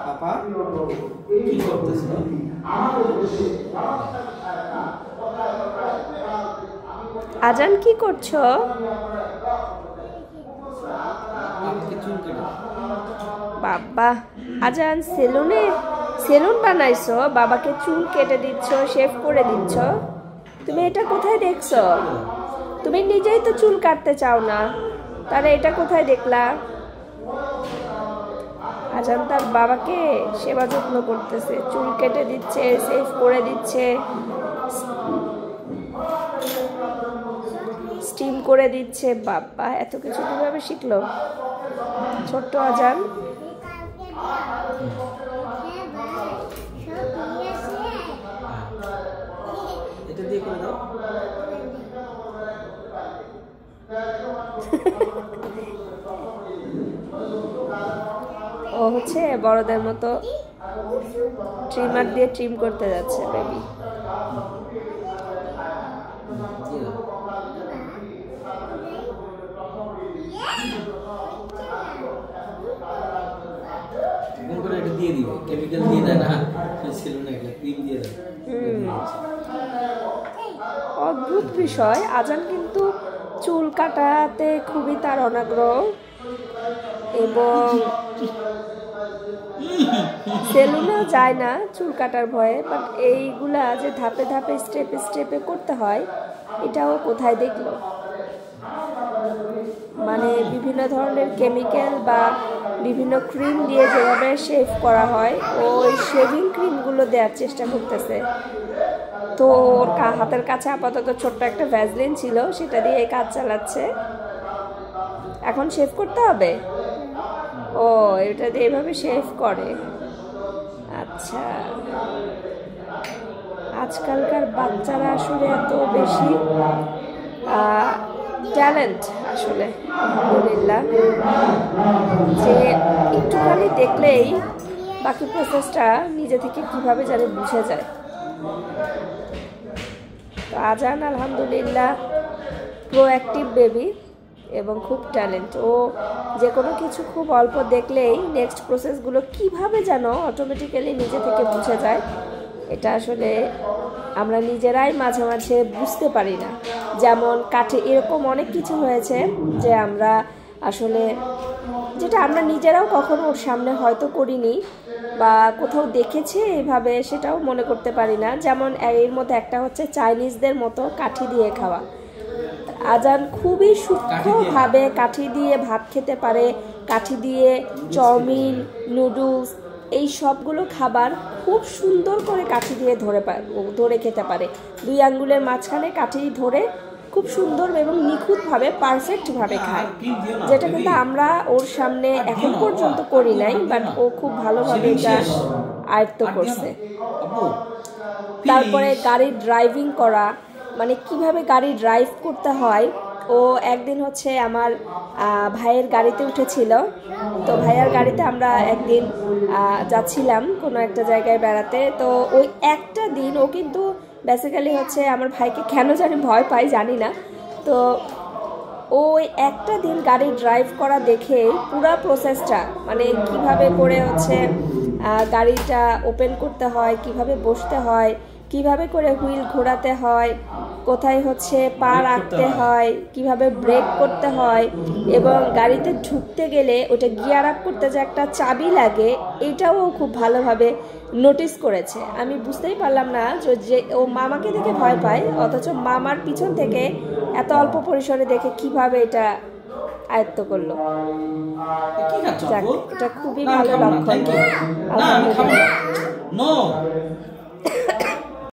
পাপা কি করতেছে? আজান কি করছো? বাবা আজান সেলুন বানাইছো, বাবাকে চুল কেটে দিচ্ছ, শেভ করে দিচ্ছ। তুমি এটা কোথায় দেখছো? তুমি নিজেই তো চুল কাটতে চাও না, তাহলে এটা কোথায় দেখলা? আজান তার বাবাকে সেবা যত্ন করতেছে, চুল কেটে দিচ্ছে, শেভ করে দিচ্ছে, স্টিম করে দিচ্ছে। বাবা এত কিছু কিভাবে শিখলো ছোট্ট আজান? এটা দিয়ে করে দাও। ও হচ্ছে বড়দের মতো ট্রিমার দিয়ে ট্রিম করতে যাচ্ছে বেবি। দিয়ে দিবে, কেমিক্যাল দিয়ে দেয় না, সেলুনে একটা ক্রিম দিয়ে দেয়। অদ্ভুত বিষয়, আজান কিন্তু চুল কাটাতে খুবই তার অনাগ্রহ এবং সেলুনেও যায় না চুল কাটার ভয়ে। বাট এইগুলা যে ধাপে ধাপে স্টেপে স্টেপে করতে হয়, এটাও কোথায় দেখলো? মানে বিভিন্ন ধরনের কেমিক্যাল বা বিভিন্ন ক্রিম দিয়ে যেভাবে শেভ করা হয়, ওই শেভিং ক্রিমগুলো দেওয়ার চেষ্টা করতেছে। তো ওর হাতের কাছে আপাতত ছোট্ট একটা ভ্যাসলিন ছিল, সেটা দিয়ে কাজ চালাচ্ছে। এখন শেভ করতে হবে। ও এটা দিয়ে এভাবে শেভ করে। আচ্ছা, আজকালকার বাচ্চারা আসলে এত বেশি ট্যালেন্ট আসলে, আলহামদুলিল্লাহ, যে একটুখানি দেখলেই বাকি প্রসেসটা নিজে থেকে কিভাবে জানে বুঝে যায়। তো আজান আলহামদুলিল্লাহ প্রোঅ্যাক্টিভ বেবি এবং খুব ট্যালেন্ট। ও যে কোনো কিছু খুব অল্প দেখলেই নেক্সট প্রসেসগুলো কিভাবে যেন অটোমেটিক্যালি নিজে থেকে বুঝে যায়। এটা আসলে আমরা নিজেরাই মাঝে মাঝে বুঝতে পারি না। যেমন কাঠে এরকম অনেক কিছু হয়েছে যে আমরা আসলে যেটা আমরা নিজেরাও কখনো ওর সামনে হয়তো করিনি বা কোথাও দেখেছি এইভাবে, সেটাও মনে করতে পারি না। যেমন এর মধ্যে একটা হচ্ছে চাইনিজদের মতো কাঠি দিয়ে খাওয়া। আজান খুবই সূক্ষ্মভাবে কাঠি দিয়ে ভাত খেতে পারে, কাঠি দিয়ে চাউমিন, নুডলস, এই সবগুলো খাবার খুব সুন্দর করে কাঠি দিয়ে ধরে খেতে পারে। 2 আঙ্গুলের মাঝখানে কাঠি ধরে খুব সুন্দর এবং নিখুঁতভাবে পারফেক্টভাবে খায়, যেটা কিন্তু আমরা ওর সামনে এখন পর্যন্ত করি নাই। বাট ও খুব ভালোভাবে এটা আয়ত্ত করছে। তারপরে গাড়ি ড্রাইভিং করা, মানে কিভাবে গাড়ি ড্রাইভ করতে হয়। ও একদিন হচ্ছে আমার ভাইয়ের গাড়িতে উঠেছিল। তো ভাইয়ার গাড়িতে আমরা একদিন যাচ্ছিলাম কোনো একটা জায়গায় বেড়াতে। তো ওই একটা দিন ও কিন্তু বেসিক্যালি হচ্ছে আমার ভাইকে কেন জানি ভয় পায় জানি না। তো ওই একটা দিন গাড়ি ড্রাইভ করা দেখে পুরো প্রসেসটা, মানে কিভাবে করে হচ্ছে গাড়িটা ওপেন করতে হয়, কিভাবে বসতে হয়, কিভাবে করে হুইল ঘোরাতে হয়, কোথায় হচ্ছে পা রাখতে হয়, কিভাবে ব্রেক করতে হয়, এবং গাড়িতে ঢুকতে গেলে ওটা গিয়ার আপ করতে যে একটা চাবি লাগে, এটাও খুব ভালোভাবে নোটিস করেছে। আমি বুঝতেই পারলাম না যে ও মামাকে দেখে ভয় পায়, অথচ মামার পিছন থেকে এত অল্প পরিসরে দেখে কিভাবে এটা আয়ত্ত করলো। এটা খুবই ভালো লক্ষণ।